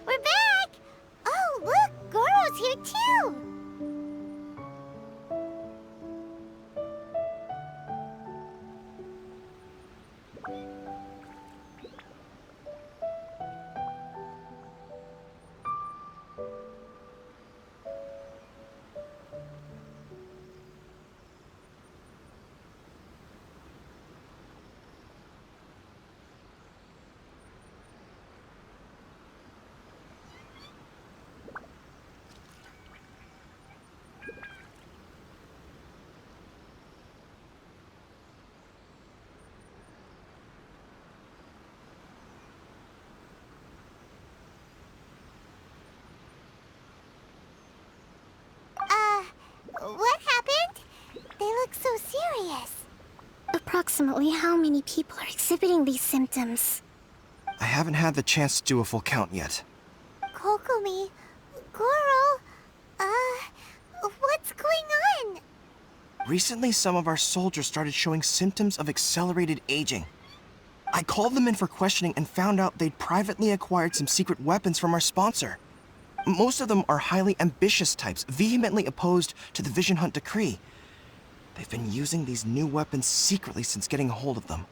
We're back! Oh, look! Gorou's here too! What happened? They look so serious. Approximately how many people are exhibiting these symptoms? I haven't had the chance to do a full count yet. Kokomi, Gorou, what's going on? Recently, some of our soldiers started showing symptoms of accelerated aging. I called them in for questioning and found out they'd privately acquired some secret weapons from our sponsor. Most of them are highly ambitious types, vehemently opposed to the Vision Hunt decree. They've been using these new weapons secretly since getting a hold of them.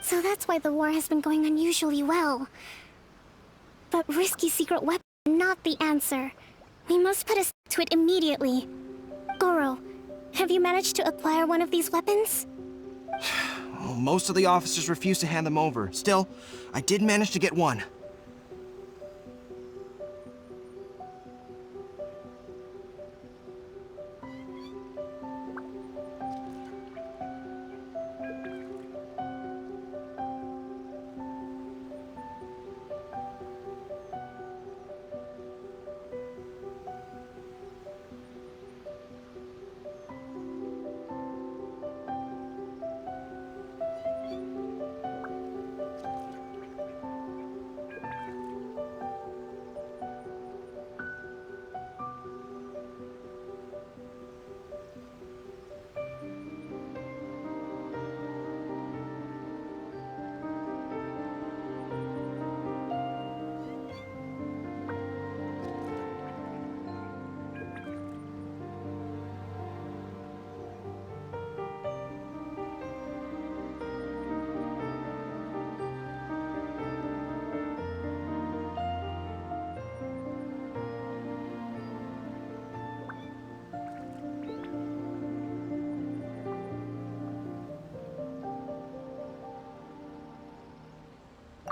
So that's why the war has been going unusually well. But risky secret weapons are not the answer. We must put a stop to it immediately. Gorou, have you managed to acquire one of these weapons? Well, most of the officers refuse to hand them over. Still, I did manage to get one.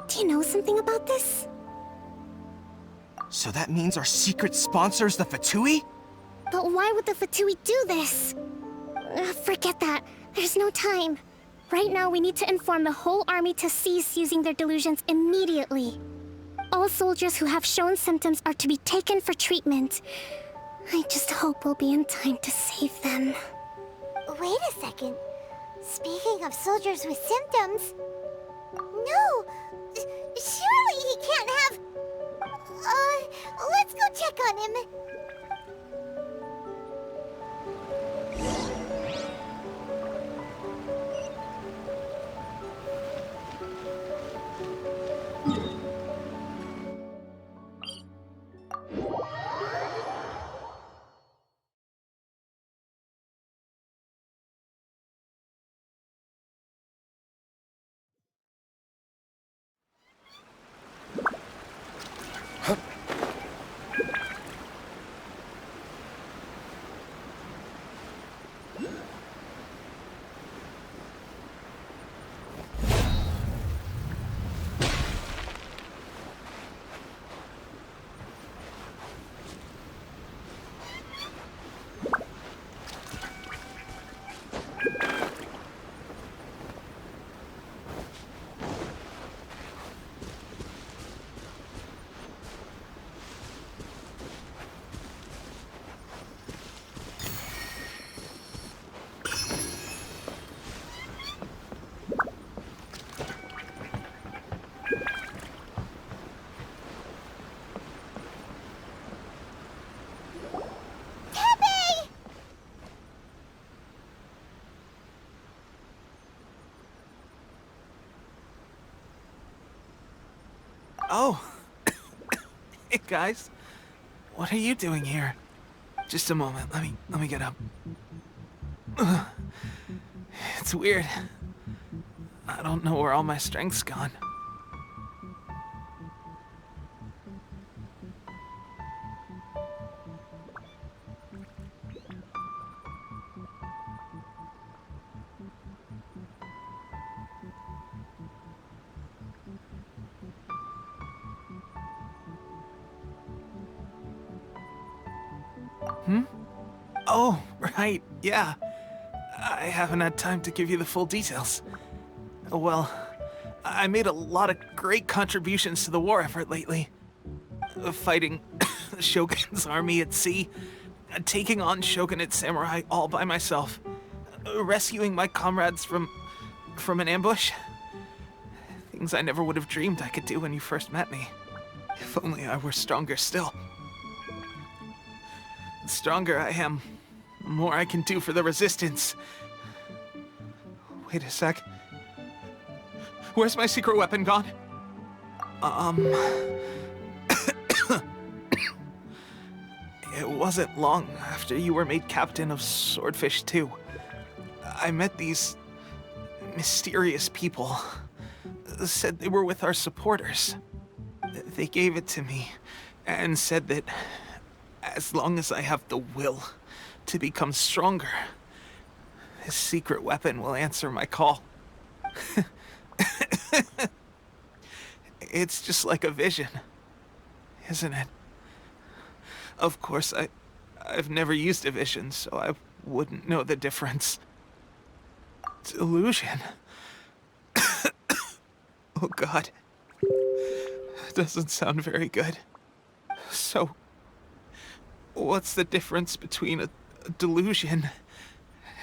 Do you know something about this? So that means our secret sponsor is the Fatui? But why would the Fatui do this? Forget that. There's no time. Right now, we need to inform the whole army to cease using their delusions immediately. All soldiers who have shown symptoms are to be taken for treatment. I just hope we'll be in time to save them. Wait a second. Speaking of soldiers with symptoms... No! Surely he can't have... let's go check on him. Oh. Hey, guys. What are you doing here? Just a moment. Let me get up. It's weird. I don't know where all my strength's gone. Oh, right, yeah. I haven't had time to give you the full details. Well, I made a lot of great contributions to the war effort lately. Fighting the Shogun's army at sea, taking on Shogunate samurai all by myself, rescuing my comrades from an ambush. Things I never would have dreamed I could do when you first met me. If only I were stronger still. The stronger I am, the more I can do for the Resistance. Wait a sec. Where's my secret weapon gone? It wasn't long after you were made captain of Swordfish 2. I met these mysterious people. Said they were with our supporters. They gave it to me and said that as long as I have the will to become stronger, this secret weapon will answer my call. It's just like a vision, isn't it? Of course, I've never used a vision, so I wouldn't know the difference. Delusion? Oh God. Doesn't sound very good. So, what's the difference between a delusion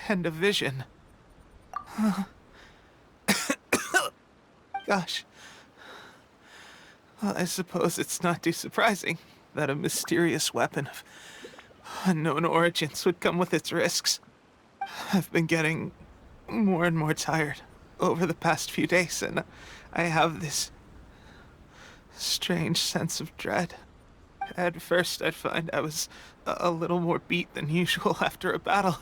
and a vision? Gosh. Well, I suppose it's not too surprising that a mysterious weapon of unknown origins would come with its risks. I've been getting more and more tired over the past few days, and I have this strange sense of dread. At first, I'd find I was a little more beat than usual after a battle.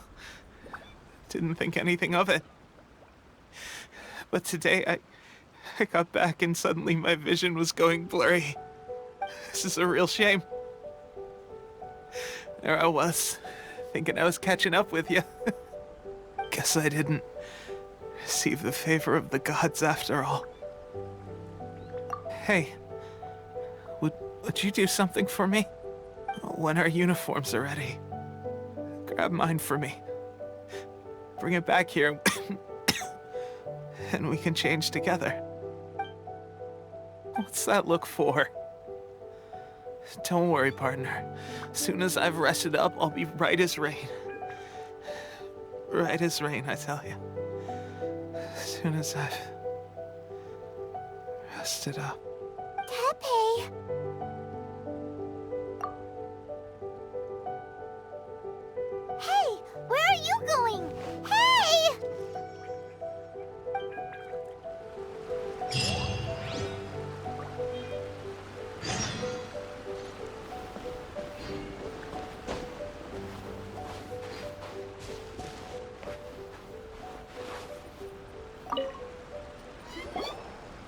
Didn't think anything of it. But today, I got back and suddenly my vision was going blurry. This is a real shame. There I was, thinking I was catching up with you. Guess I didn't receive the favor of the gods after all. Hey, would you do something for me? When our uniforms are ready, grab mine for me. Bring it back here, and we can change together. What's that look for? Don't worry, partner. As soon as I've rested up, I'll be right as rain. Right as rain, I tell you. As soon as I've rested up. Tepe! Hey! Where are you going? Hey!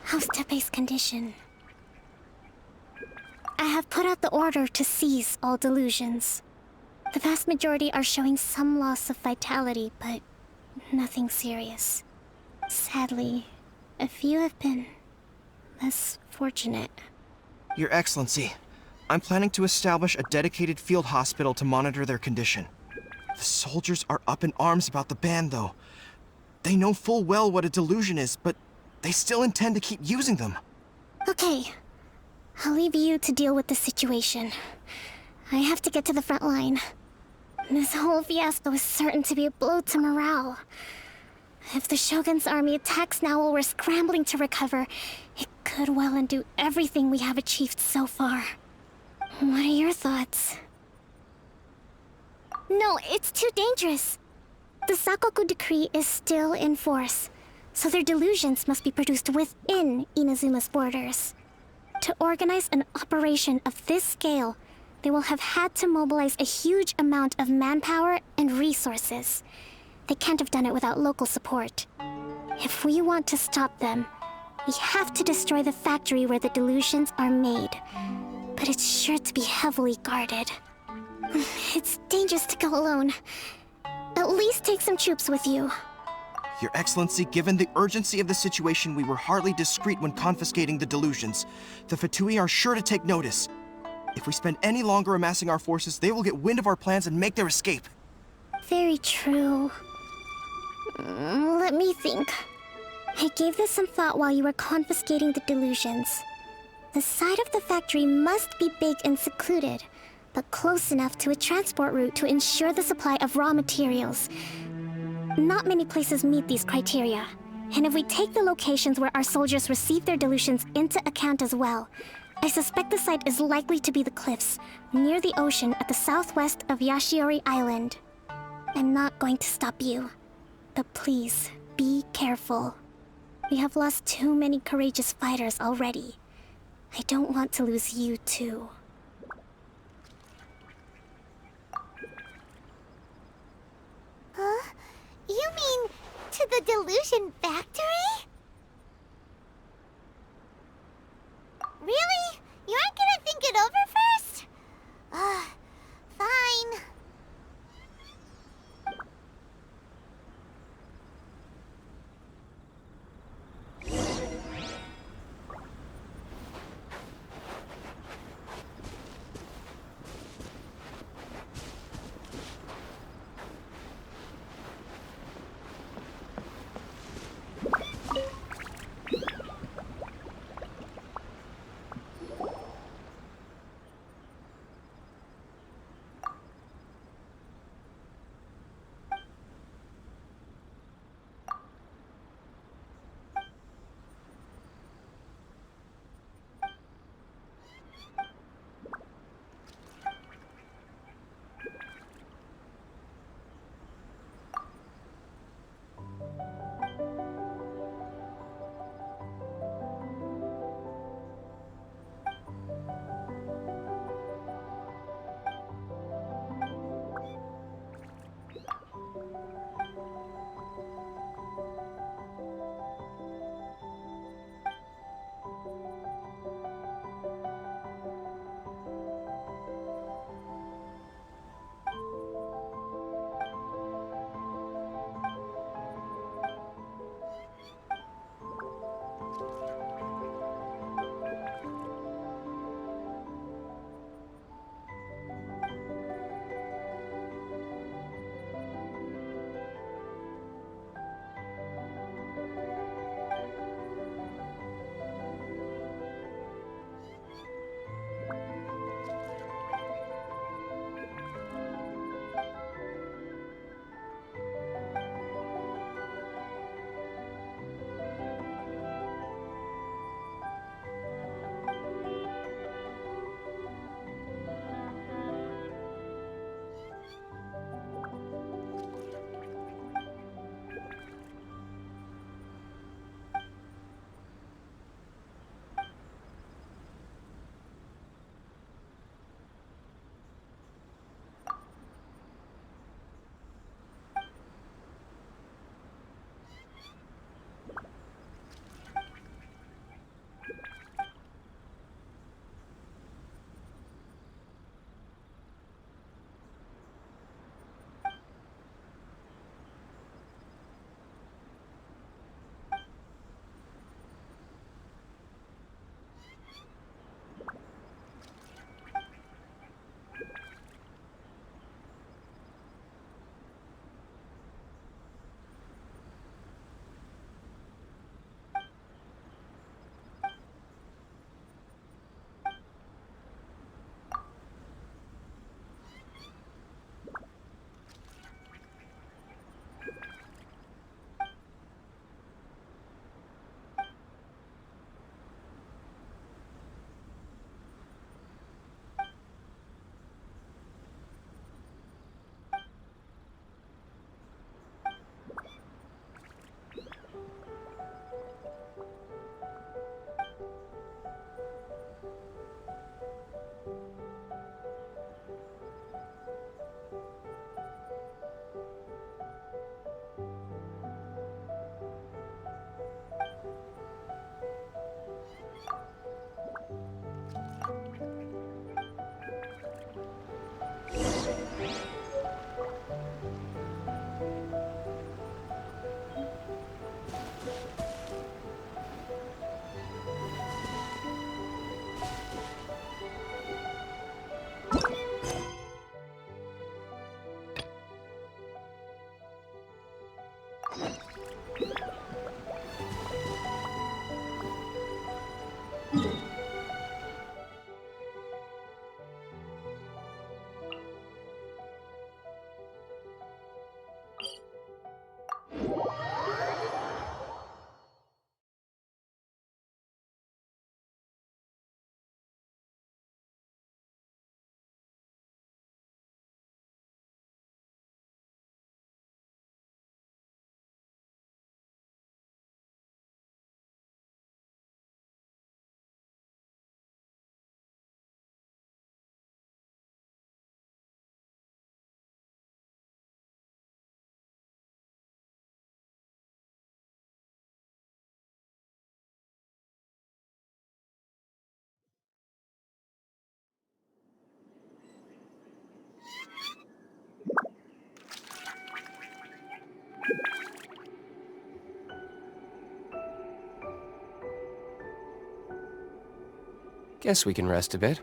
How's Tepe's condition? I have put out the order to seize all delusions. The vast majority are showing some loss of vitality, but nothing serious. Sadly, a few have been less fortunate. Your Excellency, I'm planning to establish a dedicated field hospital to monitor their condition. The soldiers are up in arms about the ban, though. They know full well what a delusion is, but they still intend to keep using them. Okay, I'll leave you to deal with the situation. I have to get to the front line. This whole fiasco is certain to be a blow to morale. If the Shogun's army attacks now while we're scrambling to recover, it could well undo everything we have achieved so far. What are your thoughts? No, it's too dangerous. The Sakoku decree is still in force, so their delusions must be produced within Inazuma's borders. To organize an operation of this scale, they will have had to mobilize a huge amount of manpower and resources. They can't have done it without local support. If we want to stop them, we have to destroy the factory where the delusions are made. But it's sure to be heavily guarded. It's dangerous to go alone. At least take some troops with you. Your Excellency, given the urgency of the situation, we were hardly discreet when confiscating the delusions. The Fatui are sure to take notice. If we spend any longer amassing our forces, they will get wind of our plans and make their escape. Very true. Let me think. I gave this some thought while you were confiscating the delusions. The side of the factory must be big and secluded, but close enough to a transport route to ensure the supply of raw materials. Not many places meet these criteria, and if we take the locations where our soldiers receive their delusions into account as well, I suspect the site is likely to be the cliffs, near the ocean at the southwest of Yashiori Island. I'm not going to stop you, but please, be careful. We have lost too many courageous fighters already. I don't want to lose you too. Huh? You mean to the delusion factory? Really? You aren't gonna think it over first? Fine. Guess we can rest a bit.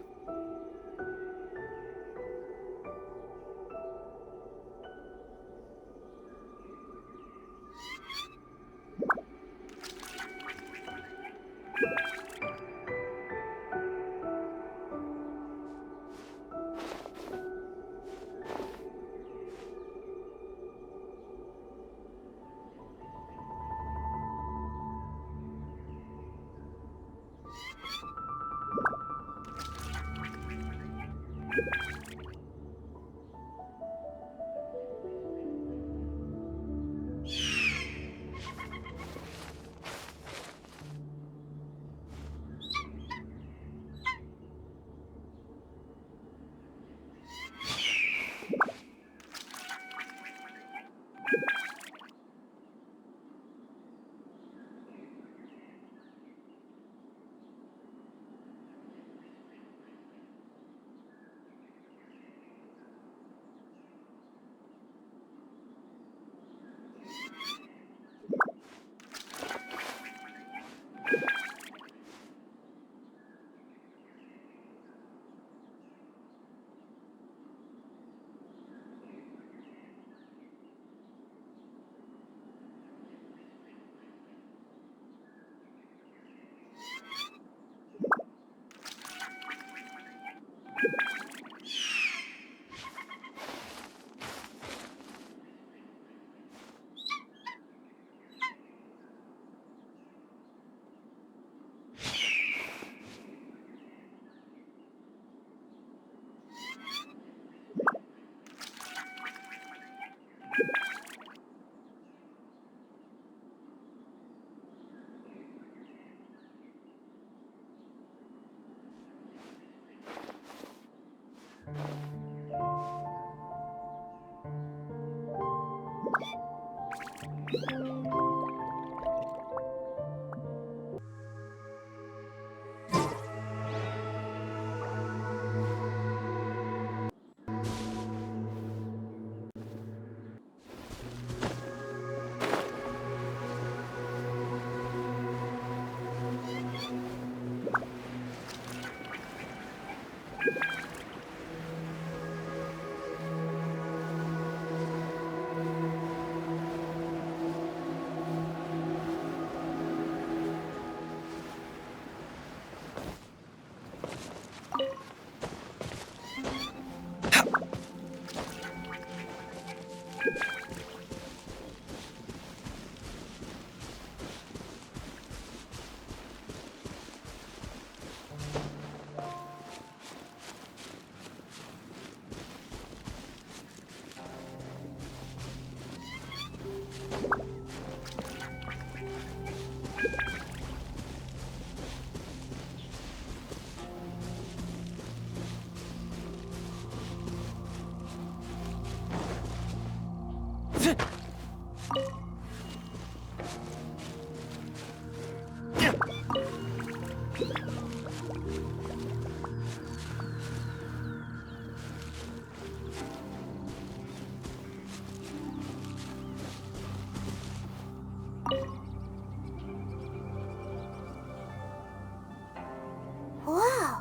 Whoa,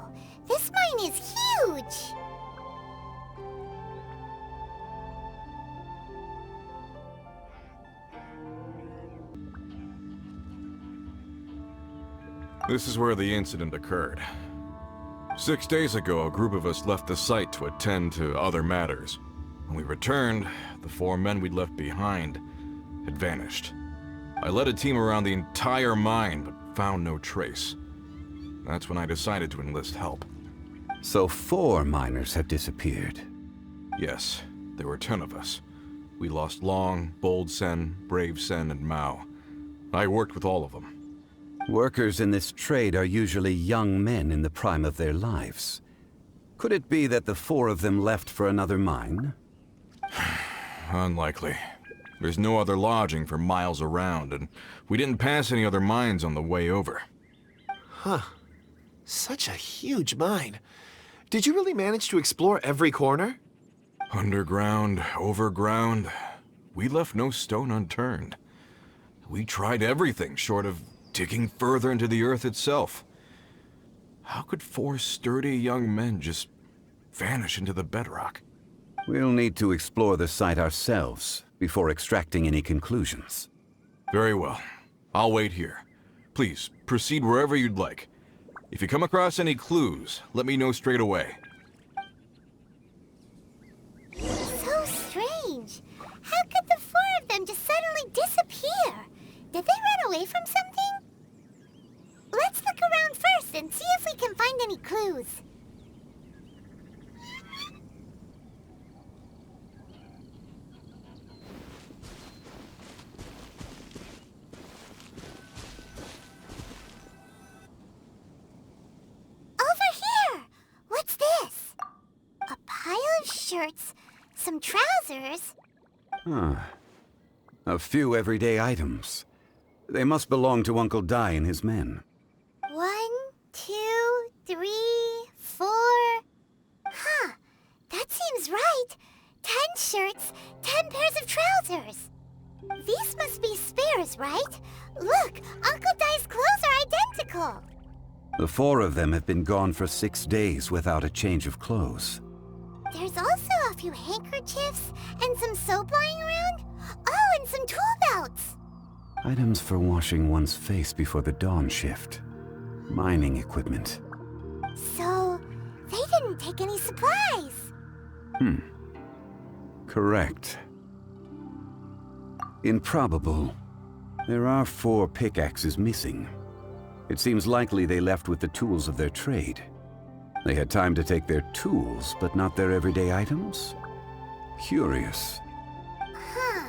this mine is huge! This is where the incident occurred. 6 days ago, a group of us left the site to attend to other matters. When we returned, the 4 men we'd left behind had vanished. I led a team around the entire mine, but found no trace. That's when I decided to enlist help. So 4 miners have disappeared. Yes, there were 10 of us. We lost Long, Bold Sen, Brave Sen, and Mao. I worked with all of them. Workers in this trade are usually young men in the prime of their lives. Could it be that the 4 of them left for another mine? Unlikely. There's no other lodging for miles around, and we didn't pass any other mines on the way over. Huh. Such a huge mine. Did you really manage to explore every corner? Underground, overground, we left no stone unturned. We tried everything short of digging further into the earth itself. How could 4 sturdy young men just vanish into the bedrock? We'll need to explore the site ourselves before extracting any conclusions. Very well. I'll wait here. Please, proceed wherever you'd like. If you come across any clues, let me know straight away. So strange. How could the 4 of them just suddenly disappear? Did they run away from something? Let's look around first and see if we can find any clues. Over here! What's this? A pile of shirts, some trousers. Huh. A few everyday items. They must belong to Uncle Dai and his men. 1, 2, 3, 4. Huh, that seems right. 10 shirts, 10 pairs of trousers. These must be spares, right? Look, Uncle Dai's clothes are identical. The 4 of them have been gone for 6 days without a change of clothes. There's also a few handkerchiefs and some soap lying around. Oh, and some tool belts. Items for washing one's face before the dawn shift. Mining equipment. So, they didn't take any supplies. Correct. Improbable. There are 4 pickaxes missing. It seems likely they left with the tools of their trade. They had time to take their tools, but not their everyday items? Curious. Huh.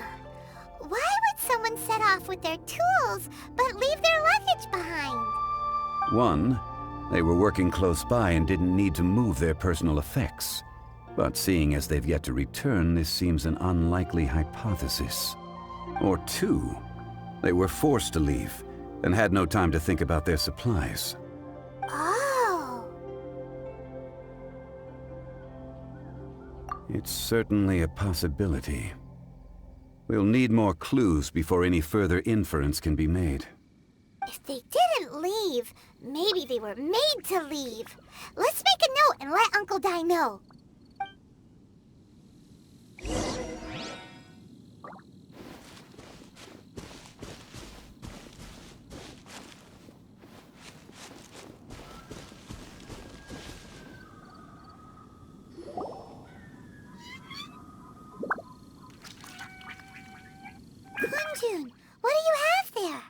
Why would someone set off with their tools, but leave their luggage behind? 1, they were working close by and didn't need to move their personal effects. But seeing as they've yet to return, this seems an unlikely hypothesis. Or 2, they were forced to leave and had no time to think about their supplies. Oh. It's certainly a possibility. We'll need more clues before any further inference can be made. If they didn't leave, maybe they were made to leave. Let's make a note and let Uncle Dai know. Kunjun, what do you have there?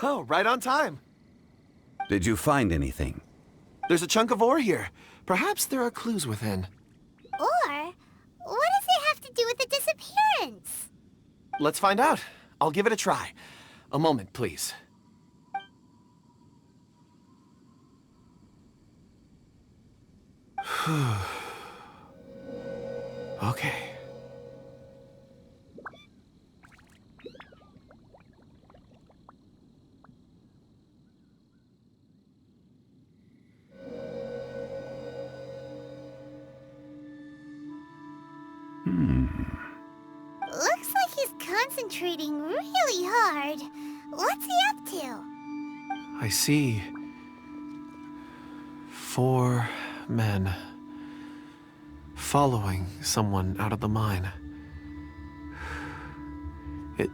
Oh, right on time. Did you find anything? There's a chunk of ore here. Perhaps there are clues within. Or, what does it have to do with the disappearance? Let's find out. I'll give it a try. A moment, please. Okay. Looks like he's concentrating really hard. What's he up to? I see 4 men following someone out of the mine. It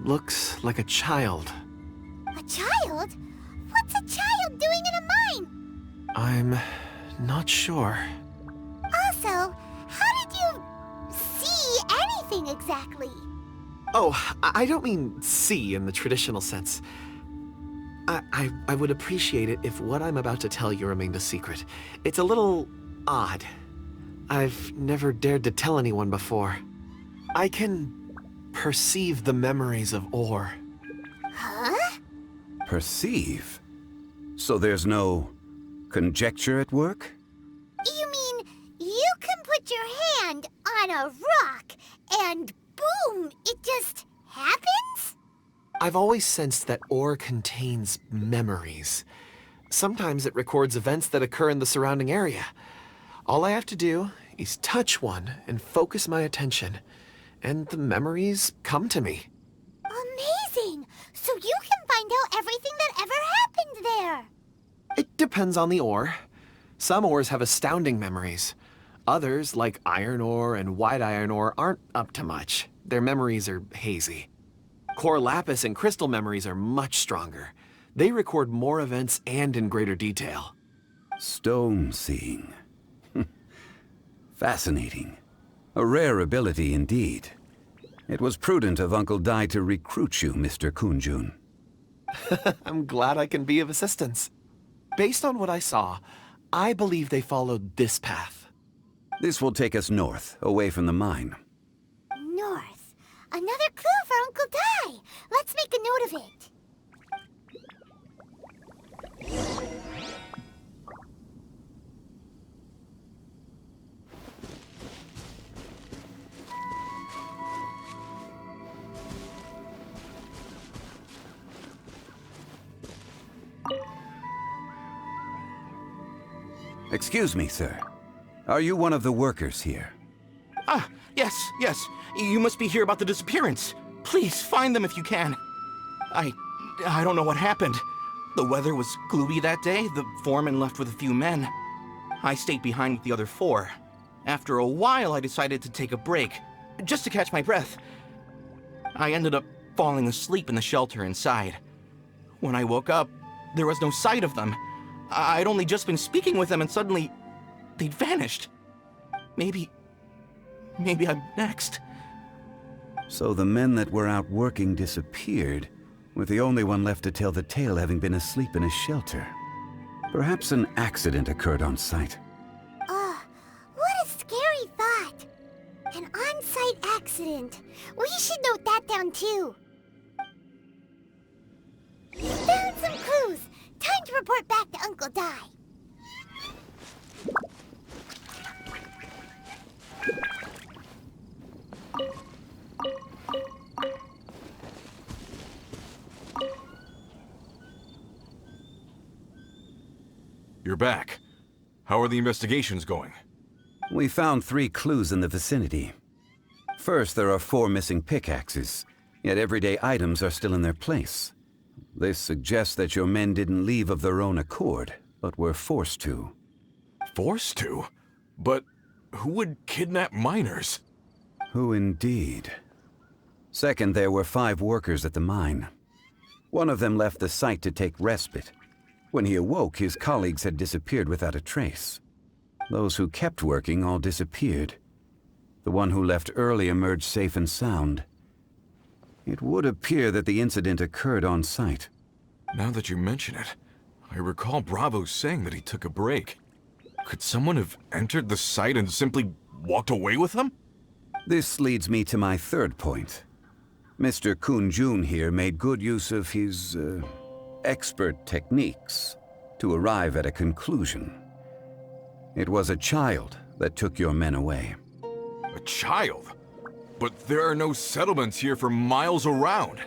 looks like a child. A child? What's a child doing in a mine? I'm not sure. Also, how did you see anything exactly? Oh, I don't mean see in the traditional sense. I would appreciate it if what I'm about to tell you remained a secret. It's a little odd. I've never dared to tell anyone before. I can perceive the memories of ore. Huh? Perceive? So there's no conjecture at work? You mean you can put your hand on a rock and boom, it just happens? I've always sensed that ore contains memories. Sometimes it records events that occur in the surrounding area. All I have to do is touch one and focus my attention, and the memories come to me. Amazing! So you can find out everything that ever happened there. It depends on the ore. Some ores have astounding memories. Others, like iron ore and white iron ore, aren't up to much. Their memories are hazy. Core lapis and crystal memories are much stronger. They record more events and in greater detail. Stone seeing. Fascinating. A rare ability indeed. It was prudent of Uncle Dai to recruit you, Mr. Kunjun. I'm glad I can be of assistance. Based on what I saw, I believe they followed this path. This will take us north, away from the mine. North. Another clue for Uncle Dai. Let's make a note of it. Excuse me, sir. Are you one of the workers here? Ah, yes. You must be here about the disappearance. Please, find them if you can. I don't know what happened. The weather was gloomy that day. The foreman left with a few men. I stayed behind with the other 4. After a while, I decided to take a break, just to catch my breath. I ended up falling asleep in the shelter inside. When I woke up, there was no sight of them. I'd only just been speaking with them and suddenly, they'd vanished. Maybe I'm next. So the men that were out working disappeared, with the only one left to tell the tale having been asleep in a shelter. Perhaps an accident occurred on site. What a scary thought. An on-site accident. We should note that down too. Found some clues. Time to report back to Uncle Dai. You're back. How are the investigations going? We found 3 clues in the vicinity. First, there are 4 missing pickaxes, yet everyday items are still in their place. This suggests that your men didn't leave of their own accord, but were forced to. Forced to? But who would kidnap miners? Who indeed? Second, there were 5 workers at the mine. One of them left the site to take respite. When he awoke, his colleagues had disappeared without a trace. Those who kept working all disappeared. The one who left early emerged safe and sound. It would appear that the incident occurred on site. Now that you mention it, I recall Bravo saying that he took a break. Could someone have entered the site and simply walked away with him? This leads me to my third point. Mr. Kunjun here made good use of his, expert techniques to arrive at a conclusion. It was a child that took your men away. A child? But there are no settlements here for miles around.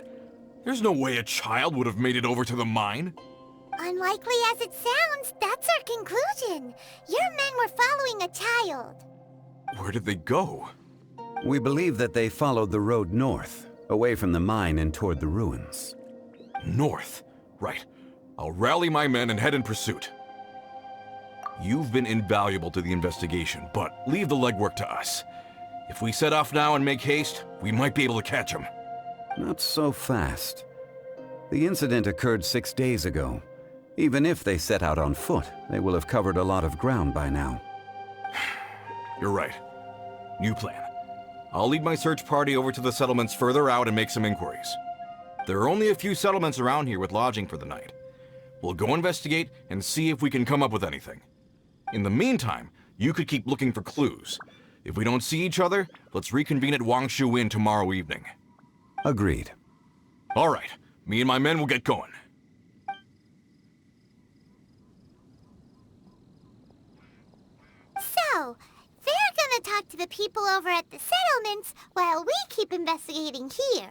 There's no way a child would have made it over to the mine. Unlikely as it sounds, that's our conclusion. Your men were following a child. Where did they go? We believe that they followed the road north, away from the mine and toward the ruins. North? Right. I'll rally my men and head in pursuit. You've been invaluable to the investigation, but leave the legwork to us. If we set off now and make haste, we might be able to catch them. Not so fast. The incident occurred 6 days ago. Even if they set out on foot, they will have covered a lot of ground by now. You're right. New plan. I'll lead my search party over to the settlements further out and make some inquiries. There are only a few settlements around here with lodging for the night. We'll go investigate and see if we can come up with anything. In the meantime, you could keep looking for clues. If we don't see each other, let's reconvene at Wangshu Inn tomorrow evening. Agreed. All right. Me and my men will get going. So, they're gonna talk to the people over at the settlements while we keep investigating here.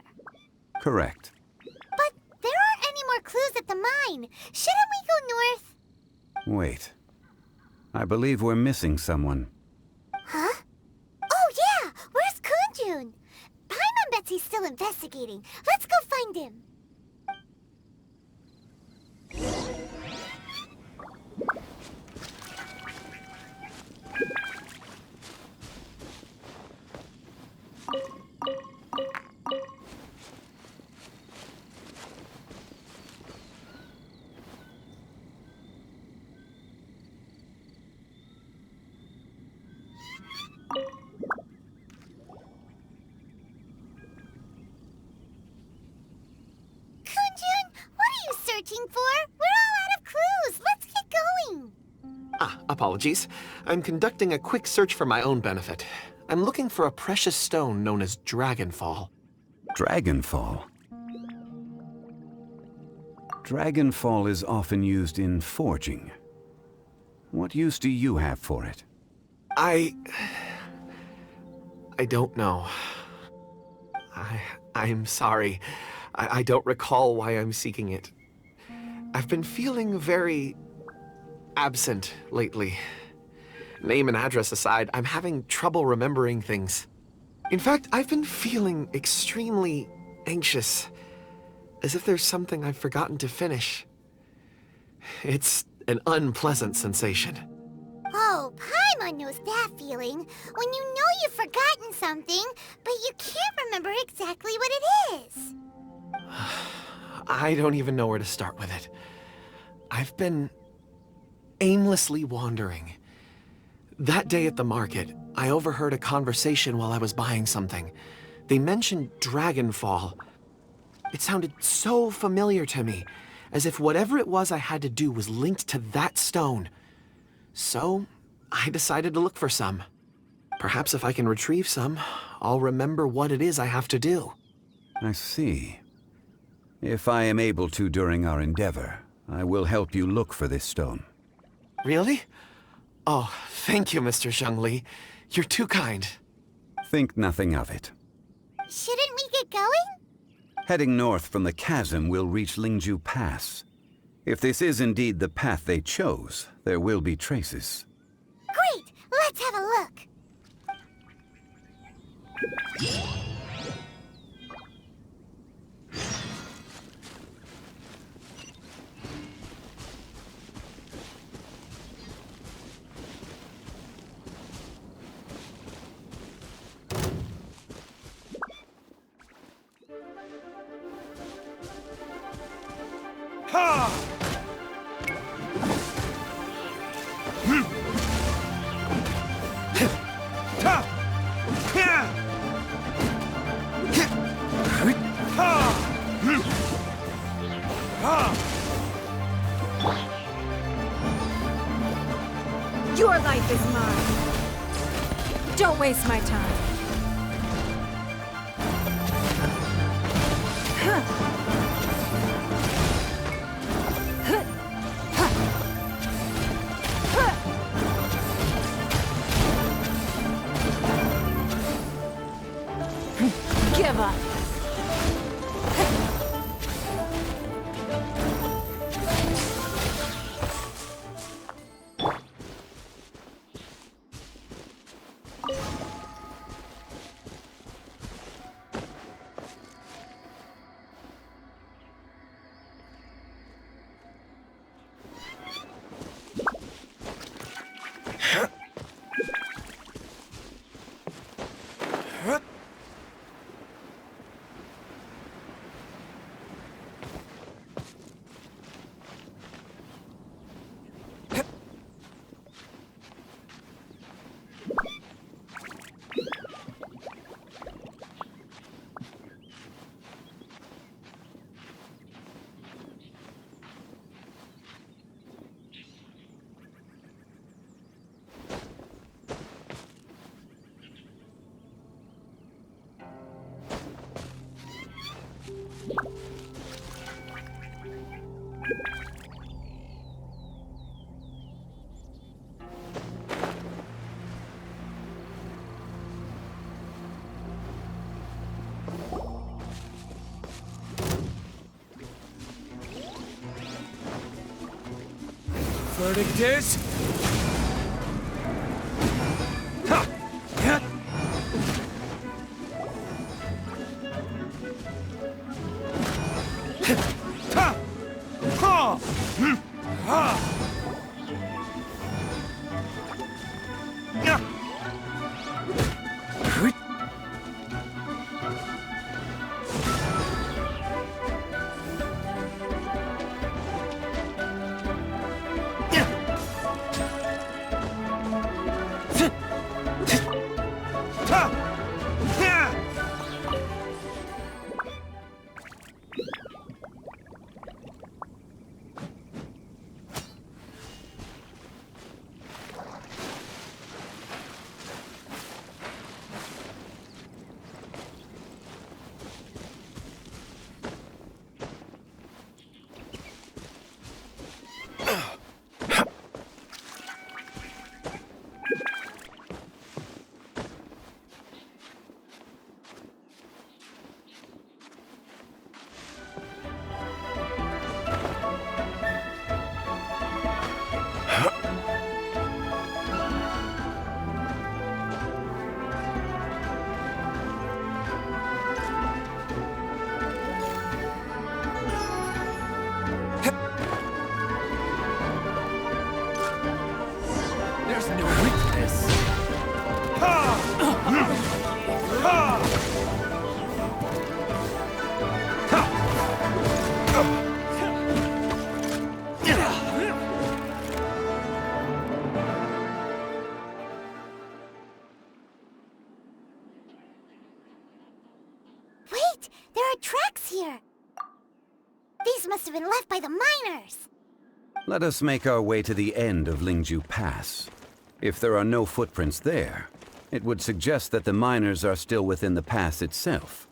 Correct. But there aren't any more clues at the mine. Shouldn't we go north? Wait. I believe we're missing someone. Huh? Oh yeah! Where's Kunjun? he's still investigating. Let's go find him. Searching for? We're all out of clues. Let's get going. Apologies. I'm conducting a quick search for my own benefit. I'm looking for a precious stone known as Dragonfall. Dragonfall? Dragonfall is often used in forging. What use do you have for it? I don't know. I'm sorry. I don't recall why I'm seeking it. I've been feeling very absent lately. Name and address aside, I'm having trouble remembering things. In fact, I've been feeling extremely anxious, as if there's something I've forgotten to finish. It's an unpleasant sensation. Oh, Paimon knows that feeling. When you know you've forgotten something, but you can't remember exactly what it is. I don't even know where to start with it. I've been aimlessly wandering. That day at the market, I overheard a conversation while I was buying something. They mentioned Dragonfall. It sounded so familiar to me, as if whatever it was I had to do was linked to that stone. So, I decided to look for some. Perhaps if I can retrieve some, I'll remember what it is I have to do. I see. If I am able to during our endeavor, I will help you look for this stone. Really? Oh, thank you, Mr. Zhongli. You're too kind. Think nothing of it. Shouldn't we get going? Heading north from the chasm, we'll reach Lingju Pass. If this is indeed the path they chose, there will be traces. Great! Let's have a look. Your life is mine. Don't waste my time. Give up. Verdict is... There's no weakness. Wait, there are tracks here. These must have been left by the miners. Let us make our way to the end of Lingju Pass. If there are no footprints there, it would suggest that the miners are still within the pass itself.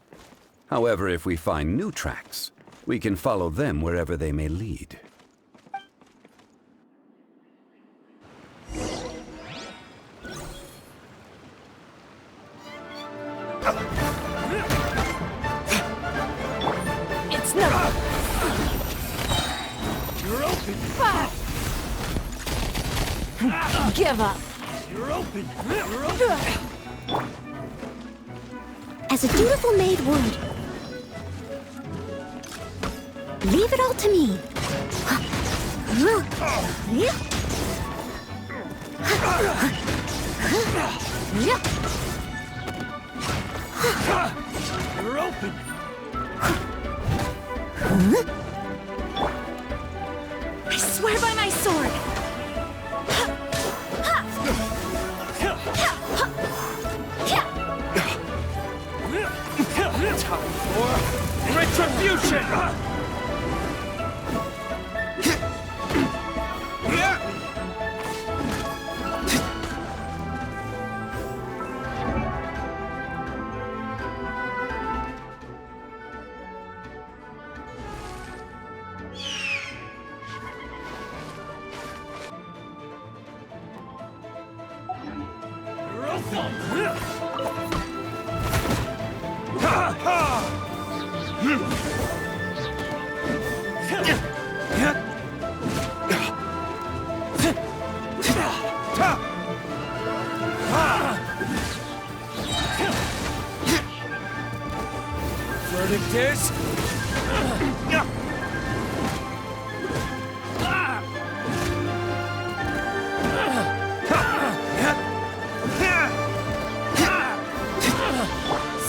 However, if we find new tracks, we can follow them wherever they may lead. It's not. You're open. Give up. You're open. You're open. As a dutiful maid would. Leave it all to me. You're open. I swear by my sword. Time for retribution. Verdict is...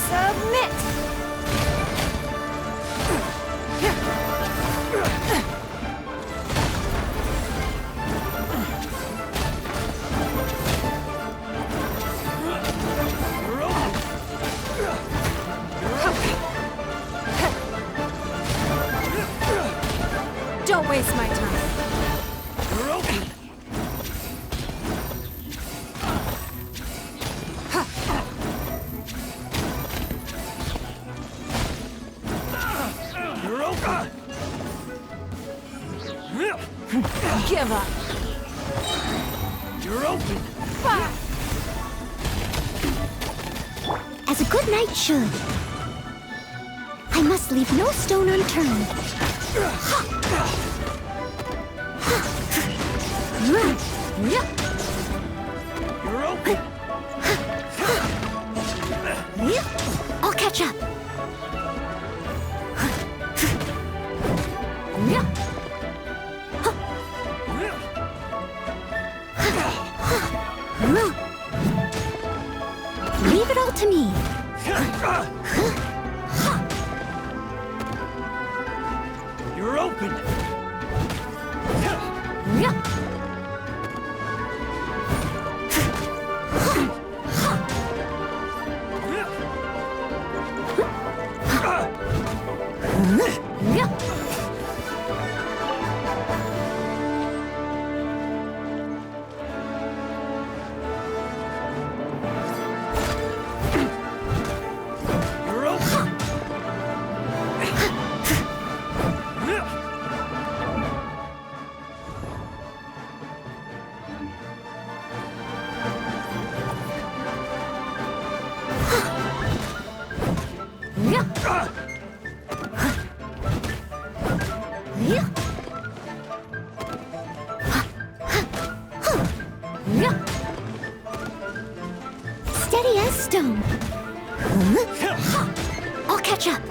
Submit. Don't waste my time. You're open. You're open. Give up. You're open. As a good knight should. I must leave no stone unturned. You're open. I'll catch up. Steady as stone. I'll catch up.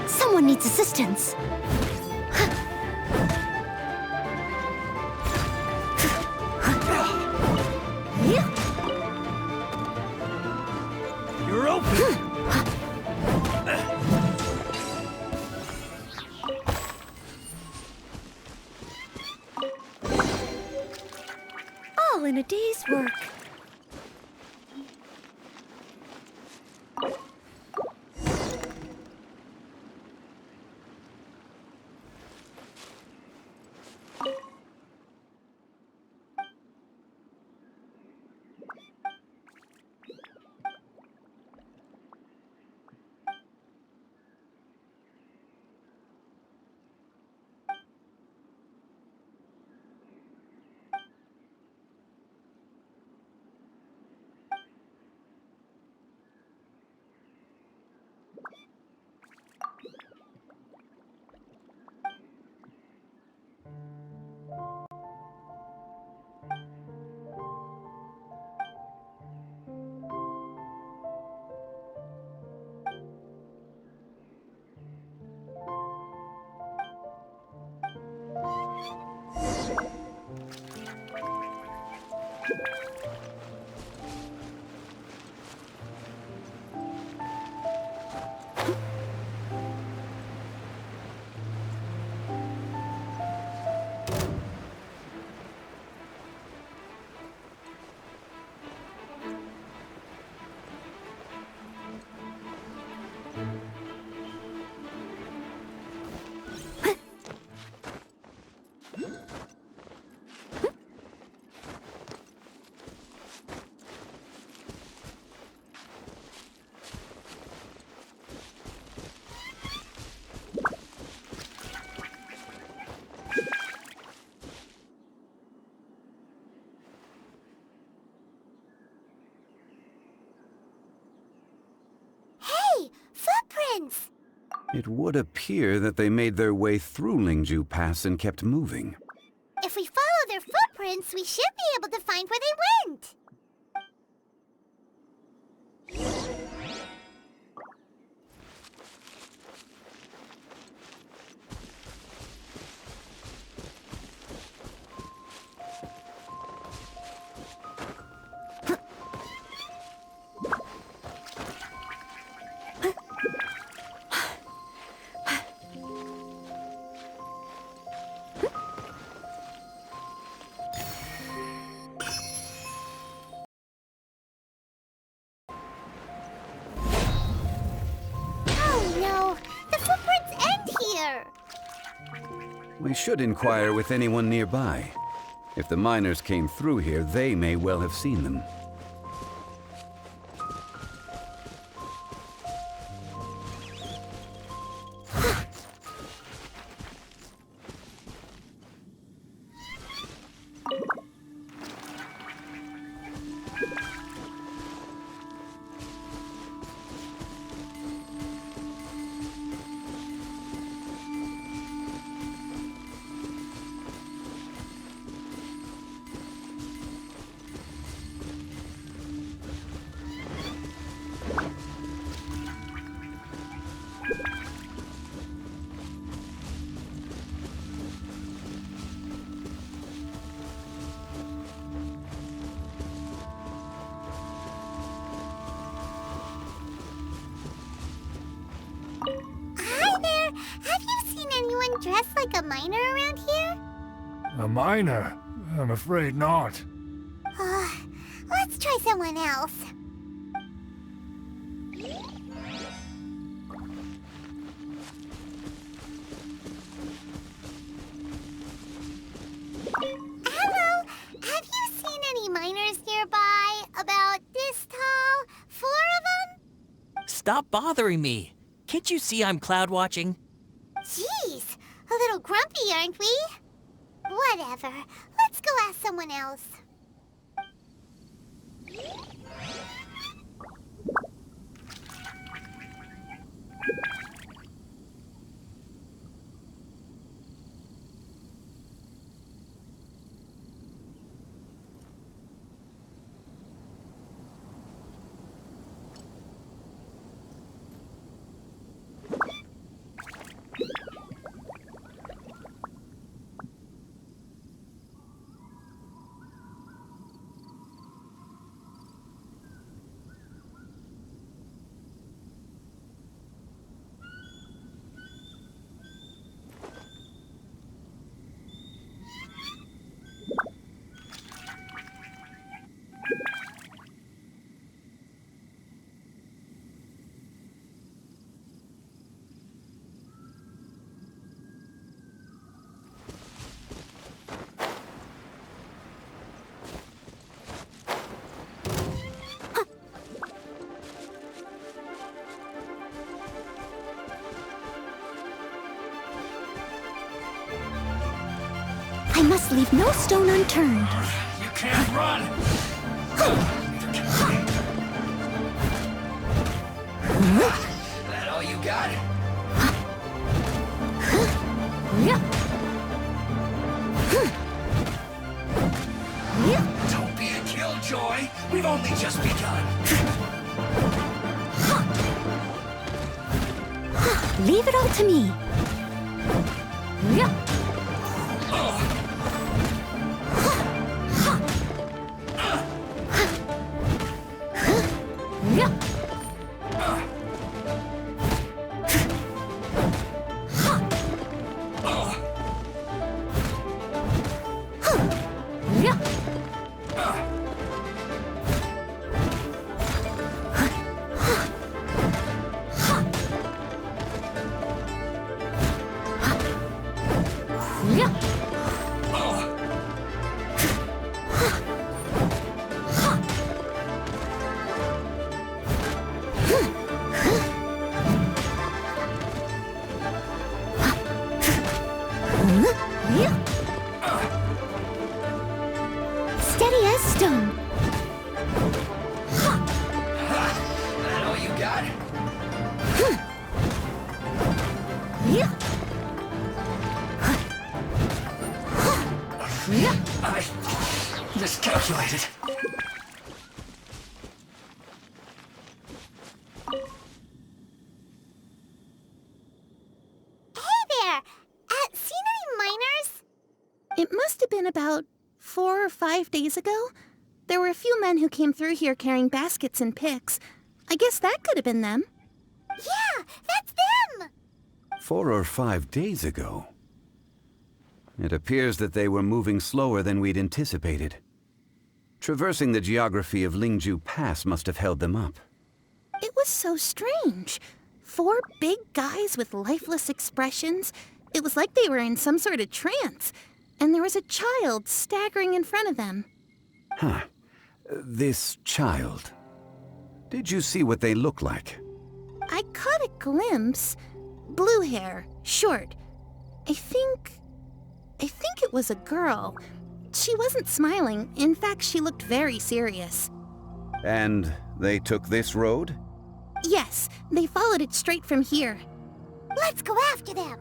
Someone needs assistance. You're open! All in a day's work. Footprints! It would appear that they made their way through Lingju Pass and kept moving. If we follow their footprints, we should be able to find where they went. We should inquire with anyone nearby. If the miners came through here, they may well have seen them. dressed like a miner around here? A miner? I'm afraid not. Let's try someone else. Hello, have you seen any miners nearby? About this tall? 4 of them? Stop bothering me. Can't you see I'm cloud watching? Jeez, a little grumpy, aren't we? Whatever. Let's go ask someone else. I must leave no stone unturned. You can't run! That all you got? Don't be a killjoy! We've only just begun! Leave it all to me. Steady as stone. That all you got? I miscalculated. Hey there! Seen any miners? It must have been about 4 or 5 days ago. There were a few men who came through here carrying baskets and picks. I guess that could have been them. Yeah, that's them! 4 or 5 days ago. It appears that they were moving slower than we'd anticipated. Traversing the geography of Lingju Pass must have held them up. It was so strange. 4 big guys with lifeless expressions. It was like they were in some sort of trance. And there was a child staggering in front of them. Huh. This child. Did you see what they look like? I caught a glimpse. Blue hair, short. I think it was a girl. She wasn't smiling. In fact, she looked very serious. And they took this road? Yes, they followed it straight from here. Let's go after them!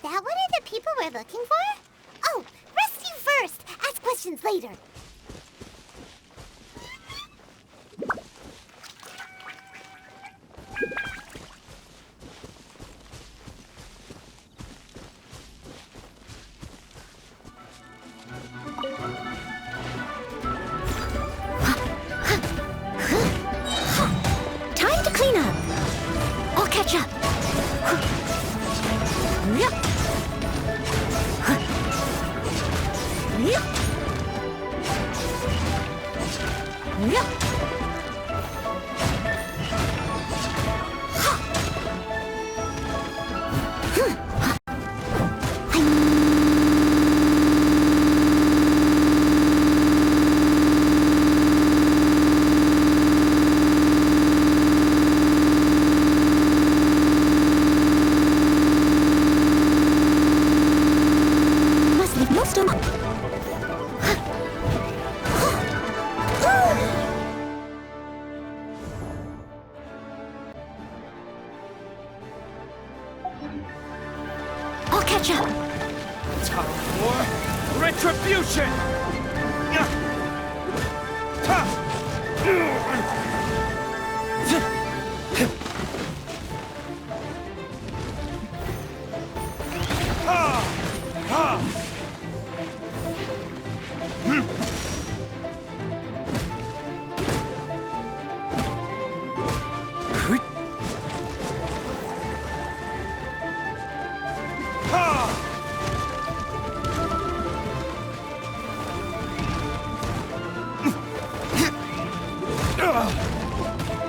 that one of the people we're looking for? Oh, rest you first. Ask questions later. Time to clean up. I'll catch up. Yep. Yep. Yep. Must leave no stone. I'll catch up. Time for retribution!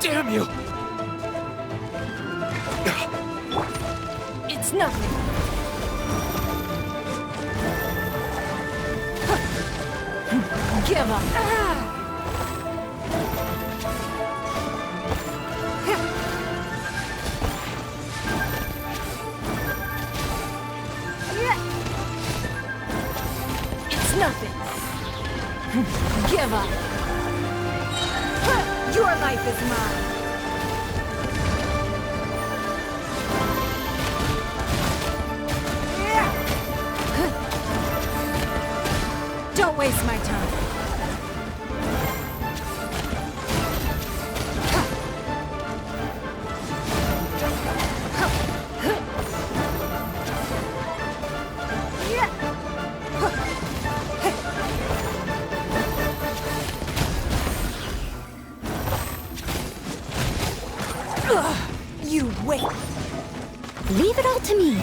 Damn you! It's nothing. Give up. It's nothing. Give up. Your life is mine. Don't waste my time. You wait. Leave it all to me.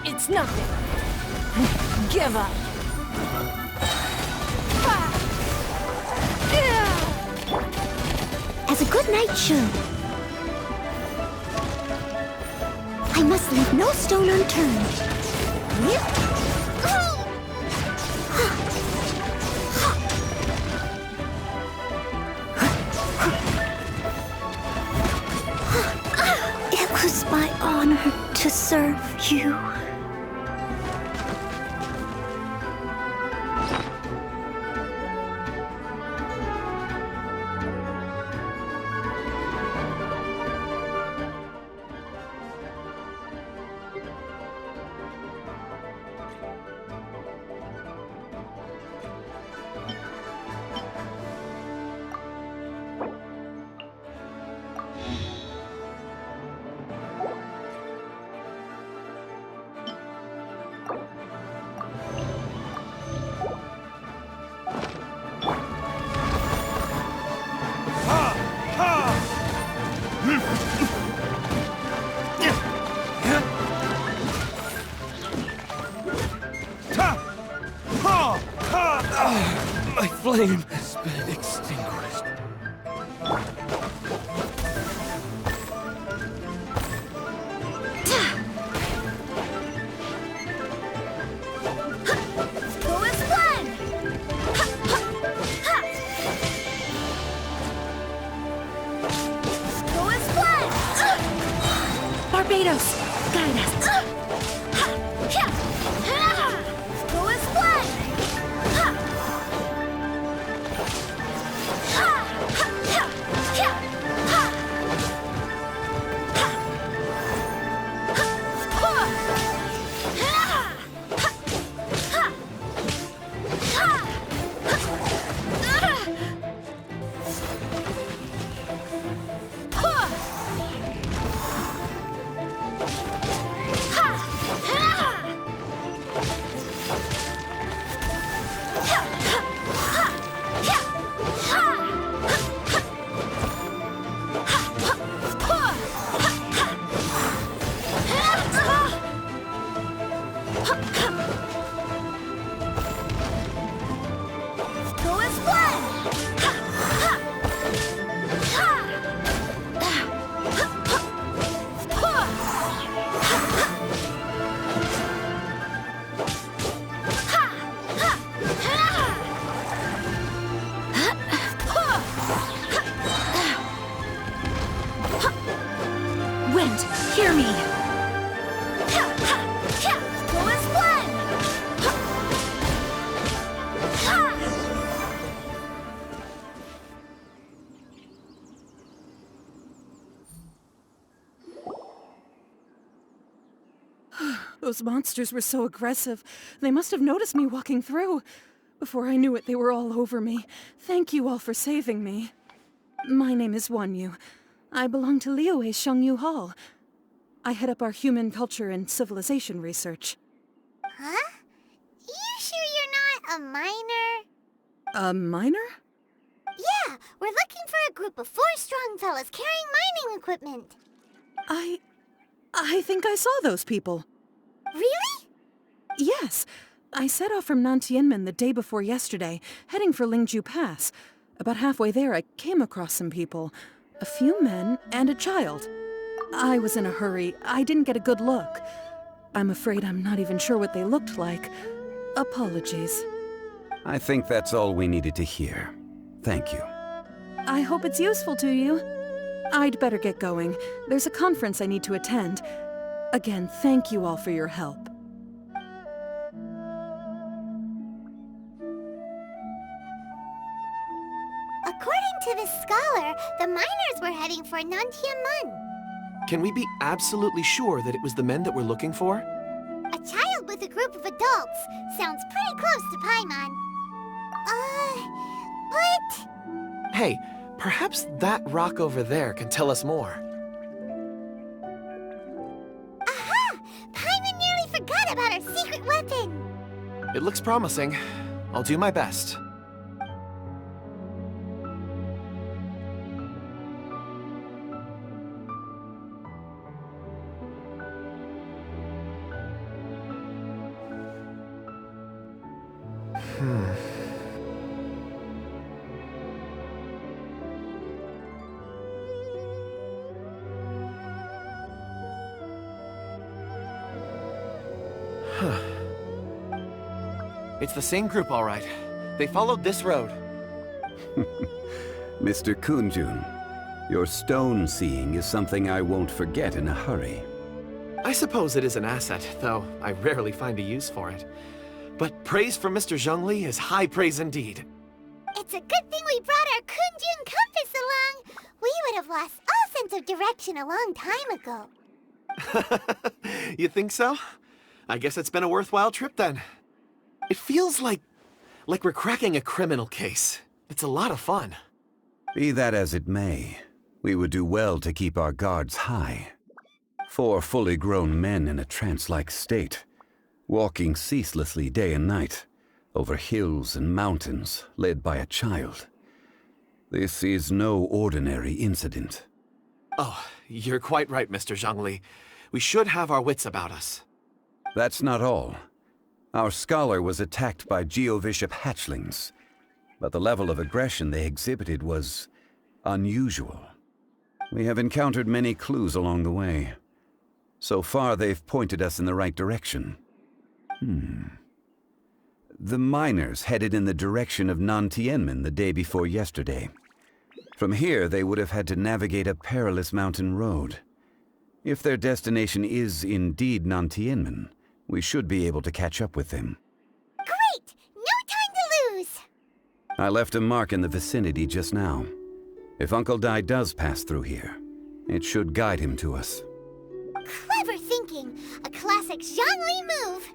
It's nothing. Give up. As a good knight should. I must leave no stone unturned. It was my honor to serve you. My flame has been extinguished. Barbados, guide us. Go as one! Wind, hear me! Go as one! Those monsters were so aggressive. They must have noticed me walking through. Before I knew it, they were all over me. Thank you all for saving me. My name is Wanyu. I belong to Liyue's Shengyu Hall. I head up our human culture and civilization research. Huh? You sure you're not a miner? A miner? Yeah, we're looking for a group of 4 strong fellas carrying mining equipment. I think I saw those people. Really? Yes. I set off from Nantianmen the day before yesterday, heading for Lingju Pass. About halfway there, I came across some people. A few men and a child. I was in a hurry. I didn't get a good look. I'm afraid I'm not even sure what they looked like. Apologies. I think that's all we needed to hear. Thank you. I hope it's useful to you. I'd better get going. There's a conference I need to attend. Again, thank you all for your help. According to this scholar, the miners were heading for Nantianmen. Can we be absolutely sure that it was the men that we're looking for? A child with a group of adults. Sounds pretty close to Paimon. But... Hey, perhaps that rock over there can tell us more. Aha! Paimon nearly forgot about our secret weapon! It looks promising. I'll do my best. It's the same group, all right. They followed this road. Mr. Kunjun, your stone seeing is something I won't forget in a hurry. I suppose it is an asset, though I rarely find a use for it. But praise from Mr. Zhongli is high praise indeed. It's a good thing we brought our Kunjun compass along. We would have lost all sense of direction a long time ago. You think so? I guess it's been a worthwhile trip then. It feels like we're cracking a criminal case. It's a lot of fun. Be that as it may, we would do well to keep our guards high. 4 fully grown men in a trance-like state, walking ceaselessly day and night, over hills and mountains, led by a child. This is no ordinary incident. Oh, you're quite right, Mr. Zhongli. We should have our wits about us. That's not all. Our scholar was attacked by Geovishap hatchlings, but the level of aggression they exhibited was unusual. We have encountered many clues along the way. So far, they've pointed us in the right direction. The miners headed in the direction of Nantianmen the day before yesterday. From here, they would have had to navigate a perilous mountain road. If their destination is indeed Nantianmen, we should be able to catch up with them. Great! No time to lose! I left a mark in the vicinity just now. If Uncle Dai does pass through here, it should guide him to us. Clever thinking! A classic Zhongli move!